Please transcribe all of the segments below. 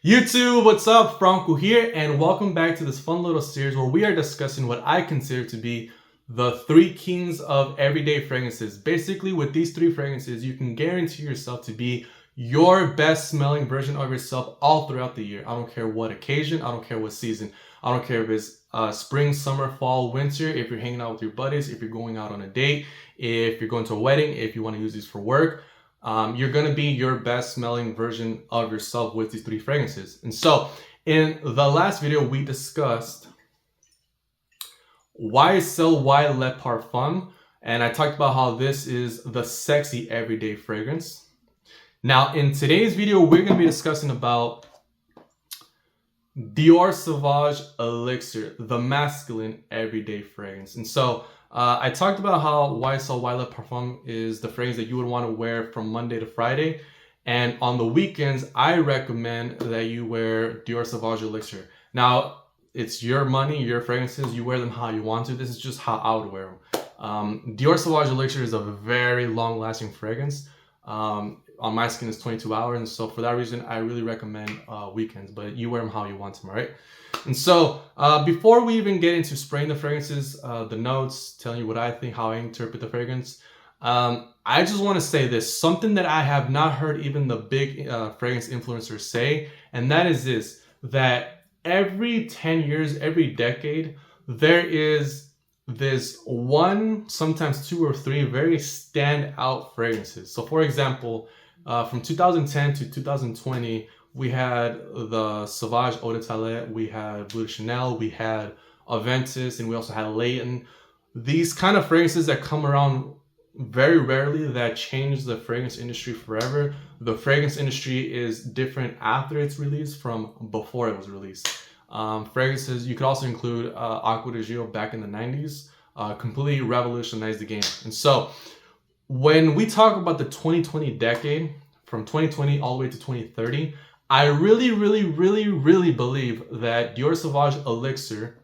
YouTube, what's up? Franco here, and welcome back to this fun little series where we are discussing what I consider to be the three kings of everyday fragrances. Basically, with these three fragrances, you can guarantee yourself to be your best smelling version of yourself all throughout the year. I don't care what occasion, I don't care what season, I don't care if it's spring, summer, fall, winter, if you're hanging out with your buddies, if you're going out on a date, if you're going to a wedding, if you want to use these for work. You're going to be your best smelling version of yourself with these three fragrances. And so in the last video, we discussed YSL Y Le Parfum. And I talked about how this is the sexy everyday fragrance. Now, in today's video, we're going to be discussing about Dior Sauvage Elixir, the masculine everyday fragrance. And so I talked about how YSL Y Le Parfum is the fragrance that you would want to wear from Monday to Friday. And on the weekends, I recommend that you wear Dior Sauvage Elixir. Now, it's your money, your fragrances. You wear them how you want to. This is just how I would wear them. Dior Sauvage Elixir is a very long-lasting fragrance. On my skin, it's 22 hours. And so for that reason, I really recommend weekends. But you wear them how you want them, all right? And so before we even get into spraying the fragrances, the notes, telling you what I think, how I interpret the fragrance, I just want to say this, something that I have not heard even the big fragrance influencers say, and that is this, that every 10 years, every decade, there is this one, sometimes two or three very standout fragrances. So for example, from 2010 to 2020, we had the Sauvage Eau de Toilette, we had Bleu de Chanel, we had Aventus, and we also had Layton. These kind of fragrances that come around very rarely, that change the fragrance industry forever. The fragrance industry is different after it's released from before it was released. Fragrances, you could also include Acqua di Gio back in the 90s, completely revolutionized the game. And so when we talk about the 2020 decade, from 2020 all the way to 2030, I really believe that Dior Sauvage Elixir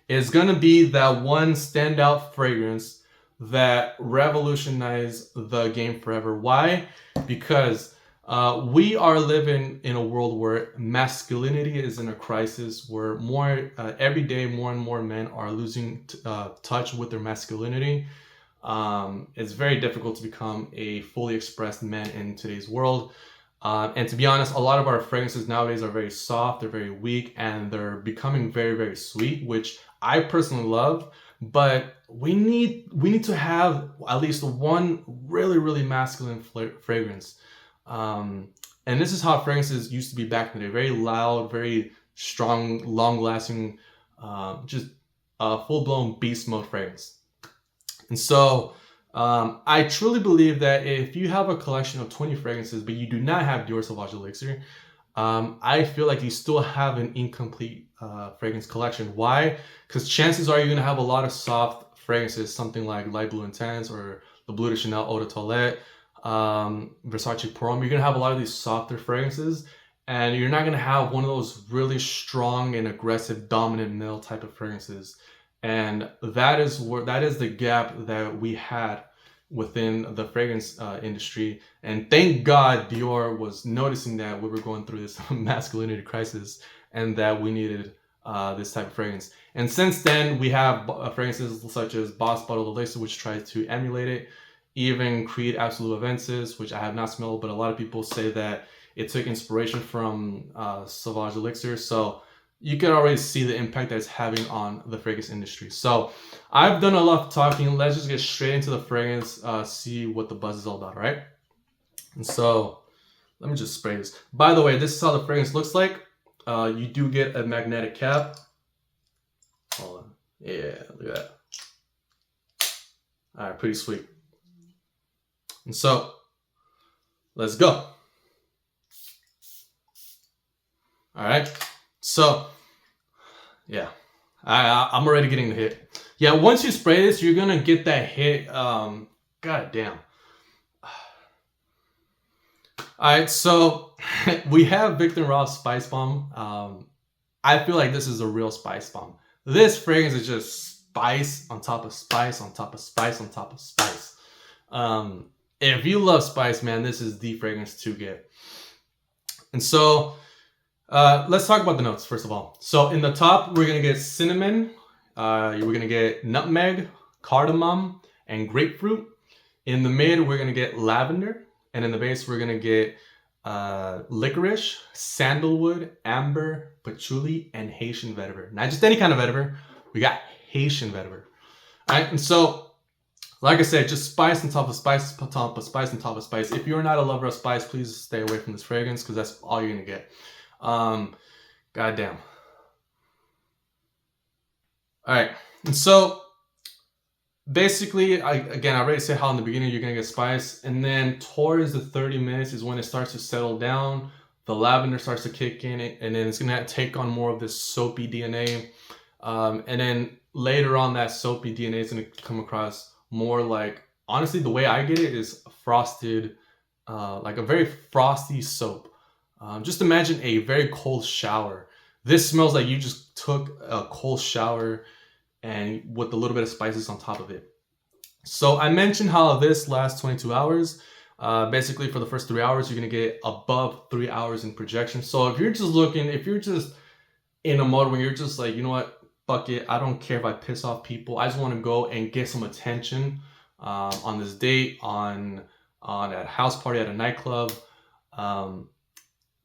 is going to be that one standout fragrance that revolutionized the game forever. Why? Because we are living in a world where masculinity is in a crisis, where every day more and more men are losing touch with their masculinity. It's very difficult to become a fully expressed man in today's world. And to be honest, a lot of our fragrances nowadays are very soft, they're very weak, and they're becoming very sweet, which I personally love. But we need to have at least one really masculine fragrance. And this is how fragrances used to be back in the day. Very loud, very strong, long-lasting, just a full-blown beast mode fragrance. And so I truly believe that if you have a collection of 20 fragrances, but you do not have Dior Sauvage Elixir, I feel like you still have an incomplete fragrance collection. Why? Because chances are you're going to have a lot of soft fragrances, something like Light Blue Intense or the Bleu de Chanel Eau de Toilette, Versace Pour Homme. You're going to have a lot of these softer fragrances, and you're not going to have one of those really strong and aggressive, dominant male type of fragrances. And that is the gap that we had within the fragrance industry. And thank God Dior was noticing that we were going through this masculinity crisis and that we needed this type of fragrance. And since then, we have fragrances such as Boss Bottled Elixir, which tries to emulate it. Even Creed Absolute Aventus, which I have not smelled, but a lot of people say that it took inspiration from Sauvage Elixir. So you can already see the impact that it's having on the fragrance industry. So I've done a lot of talking. Let's just get straight into the fragrance, see what the buzz is all about, right? And so let me just spray this. By the way, this is how the fragrance looks like. You do get a magnetic cap. Hold on. Yeah, look at that. All right, pretty sweet. And so let's go. All right. So, yeah, I'm already getting the hit. Yeah, once you spray this, you're going to get that hit. God damn. All right, so we have Victor Roth's Spice Bomb. I feel like this is a real spice bomb. This fragrance is just spice on top of spice on top of spice on top of spice. If you love spice, man, this is the fragrance to get. And so Let's talk about the notes first of all. So in the top, we're gonna get cinnamon, we're gonna get nutmeg, cardamom, and grapefruit. In the mid, we're gonna get lavender, and in the base, we're gonna get licorice, sandalwood, amber, patchouli, and Haitian vetiver. Not just any kind of vetiver, we got Haitian vetiver. All right, and so like I said, just spice on top of spice, on top of spice, on top of spice. If you're not a lover of spice, please stay away from this fragrance because that's all you're gonna get. Goddamn. All right, and so basically, I already said how in the beginning you're gonna get spice, and then towards the 30 minutes is when it starts to settle down. The lavender starts to kick in, and then it's gonna take on more of this soapy DNA, and then later on, that soapy DNA is gonna come across more like, honestly, the way I get it is frosted, like a very frosty soap. Just imagine a very cold shower. This smells like you just took a cold shower and with a little bit of spices on top of it. So I mentioned how this lasts 22 hours. Basically for the first 3 hours, you're gonna get above 3 hours in projection. So if you're just in a mode where you're just like, you know what, fuck it, I don't care if I piss off people. I just want to go and get some attention on this date, on a house party, at a nightclub.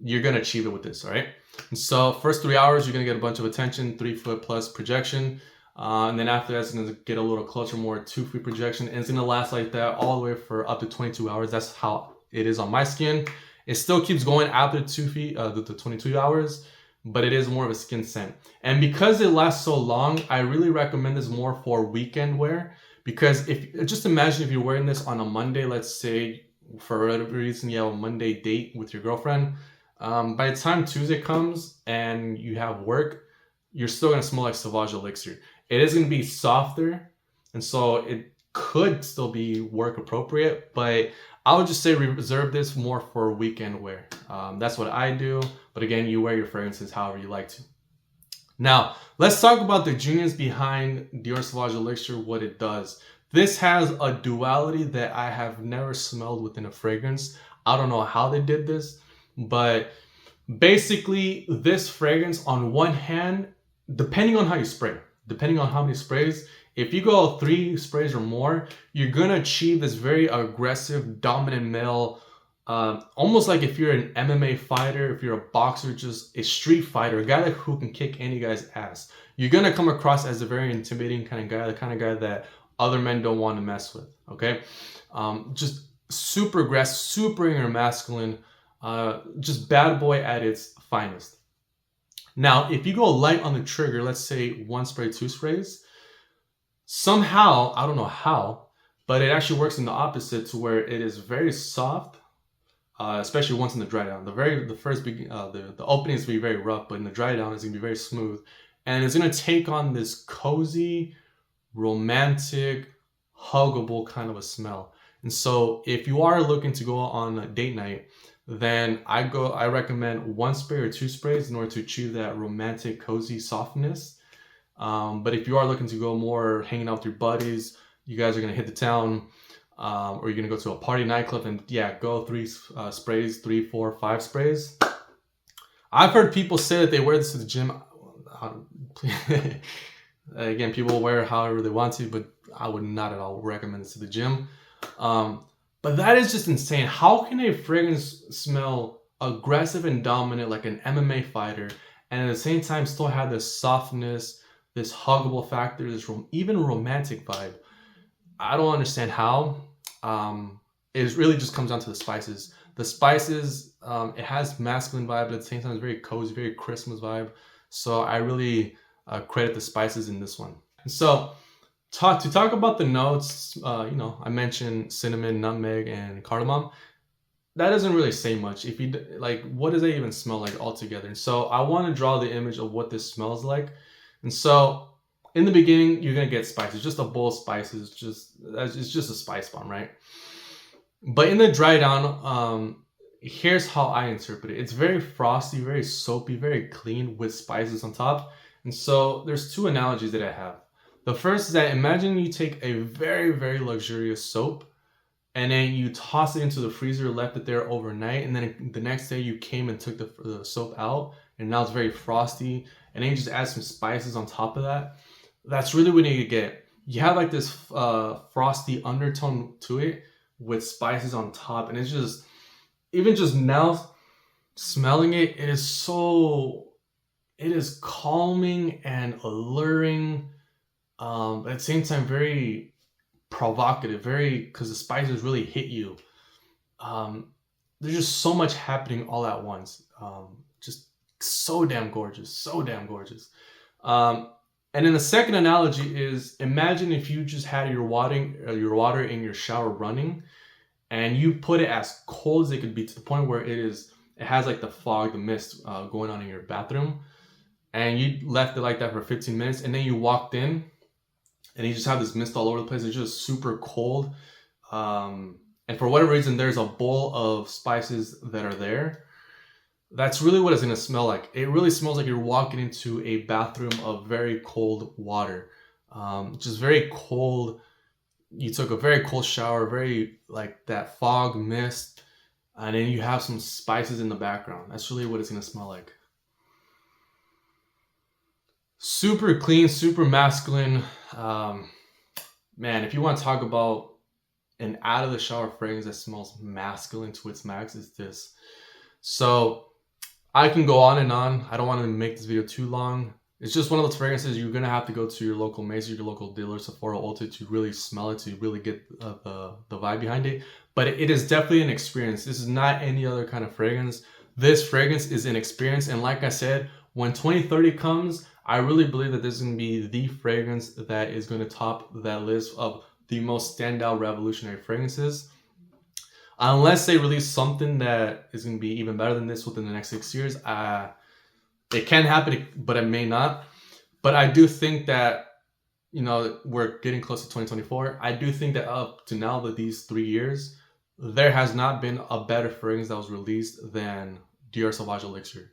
You're gonna achieve it with this, all right? And so first 3 hours, you're gonna get a bunch of attention, 3 foot plus projection. And then after that, it's gonna get a little closer, more 2 feet projection. And it's gonna last like that all the way for up to 22 hours. That's how it is on my skin. It still keeps going after 2 feet, the 22 hours. But it is more of a skin scent. And because it lasts so long, I really recommend this more for weekend wear. Because just imagine if you're wearing this on a Monday, let's say for whatever reason you have a Monday date with your girlfriend. By the time Tuesday comes and you have work, you're still gonna smell like Sauvage Elixir. It is gonna be softer, and so it could still be work appropriate, but I would just say reserve this more for weekend wear. That's what I do. But again, you wear your fragrances however you like to. Now, let's talk about the genius behind Dior Sauvage Elixir, what it does. This has a duality that I have never smelled within a fragrance. I don't know how they did this, but basically this fragrance, on one hand, depending on how you spray, depending on how many sprays, if you go 3 sprays or more, you're gonna achieve this very aggressive, dominant male, almost like if you're an MMA fighter, if you're a boxer, just a street fighter, a guy who can kick any guy's ass. You're gonna come across as a very intimidating kind of guy, the kind of guy that other men don't want to mess with, okay? Just super aggressive, super inner masculine, just bad boy at its finest. Now, if you go light on the trigger, let's say 1 spray, 2 sprays, somehow, I don't know how, but it actually works in the opposite to where it is very soft, especially once in the dry down. The opening is gonna be very rough, but in the dry down it's gonna be very smooth, and it's gonna take on this cozy, romantic, huggable kind of a smell. And so, if you are looking to go on a date night, then I recommend 1 spray or 2 sprays in order to achieve that romantic, cozy softness. But if you are looking to go more hanging out with your buddies, you guys are gonna hit the town, or you're gonna go to a party nightclub, and yeah, go 3 sprays, 3, 4, 5 sprays. I've heard people say that they wear this to the gym. Again, people wear however they want to, but I would not at all recommend this to the gym. But that is just insane. How can a fragrance smell aggressive and dominant like an MMA fighter, and at the same time still have this softness, this huggable factor, this even romantic vibe? I don't understand how. It really just comes down to the spices. The spices, it has masculine vibe, but at the same time it's very cozy, very Christmas vibe. So I really credit the spices in this one. So to talk about the notes, I mentioned cinnamon, nutmeg, and cardamom. That doesn't really say much. If you like, what does that even smell like altogether? And so I want to draw the image of what this smells like. And so in the beginning, you're gonna get spices, just a bowl of spices. It's just a spice bomb, right? But in the dry down, here's how I interpret it. It's very frosty, very soapy, very clean with spices on top. And so there's 2 analogies that I have. The first is that imagine you take a very, very luxurious soap and then you toss it into the freezer, left it there overnight, and then the next day you came and took the soap out and now it's very frosty, and then you just add some spices on top of that. That's really what you need to get. You have like this frosty undertone to it with spices on top, and it's just, even just now smelling it, it is calming and alluring, but at the same time very provocative, very, because the spices really hit you. There's just so much happening all at once. Just so damn gorgeous, so damn gorgeous. And then the second analogy is, imagine if you just had your water in your shower running, and you put it as cold as it could be, to the point where it has like the fog, the mist going on in your bathroom, and you left it like that for 15 minutes, and then you walked in, and you just have this mist all over the place. It's just super cold. And for whatever reason, there's a bowl of spices that are there. That's really what it's going to smell like. It really smells like you're walking into a bathroom of very cold water. Just very cold. You took a very cold shower, very like that fog, mist, and then you have some spices in the background. That's really what it's going to smell like. Super clean, super masculine. Man, if you want to talk about an out of the shower fragrance that smells masculine to its max, is this. So I can go on and on. I don't want to make this video too long. It's just one of those fragrances you're going to have to go to your local Macy's, your local dealer, Sephora, Ulta, to really smell it, to really get the vibe behind it. But it is definitely an experience. This is not any other kind of fragrance. This fragrance is an experience. And like I said, when 2030 comes, I really believe that this is going to be the fragrance that is going to top that list of the most standout revolutionary fragrances. Unless they release something that is going to be even better than this within the next 6 years. It can happen, but it may not. But I do think that, you know, we're getting close to 2024. I do think that up to now, that these 3 years, there has not been a better fragrance that was released than Dior Sauvage Elixir.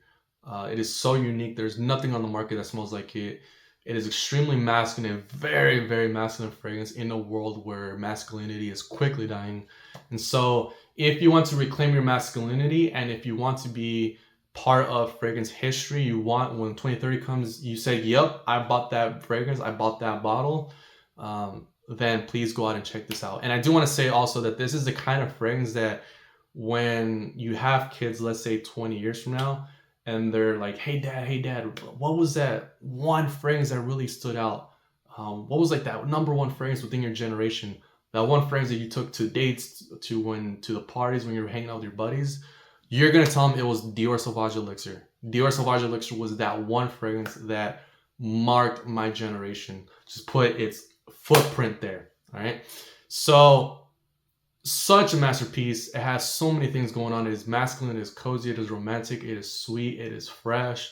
It is so unique. There's nothing on the market that smells like it. It is extremely masculine, very, very masculine fragrance in a world where masculinity is quickly dying. And so if you want to reclaim your masculinity, and if you want to be part of fragrance history, you want, when 2030 comes, you say, yep, I bought that fragrance, I bought that bottle, then please go out and check this out. And I do want to say also that this is the kind of fragrance that when you have kids, let's say 20 years from now, and they're like, hey dad, what was that one fragrance that really stood out? What was like that number one fragrance within your generation? That one fragrance that you took to dates, to the parties when you were hanging out with your buddies? You're gonna tell them it was Dior Sauvage Elixir. Dior Sauvage Elixir was that one fragrance that marked my generation. Just put its footprint there. All right. So such a masterpiece. It has so many things going on. It is masculine, it is cozy, it is romantic, it is sweet, it is fresh.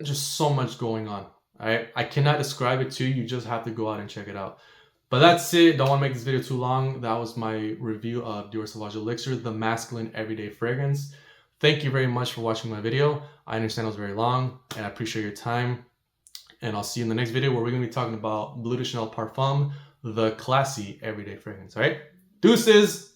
Just so much going on. All right. I cannot describe it to you. You just have to go out and check it out. But that's it. Don't want to make this video too long. That was my review of Dior Sauvage Elixir, the masculine everyday fragrance. Thank you very much for watching my video. I understand it was very long, and I appreciate your time. And I'll see you in the next video, where we're going to be talking about Bleu de Chanel Parfum, the classy everyday fragrance. All right? Deuces!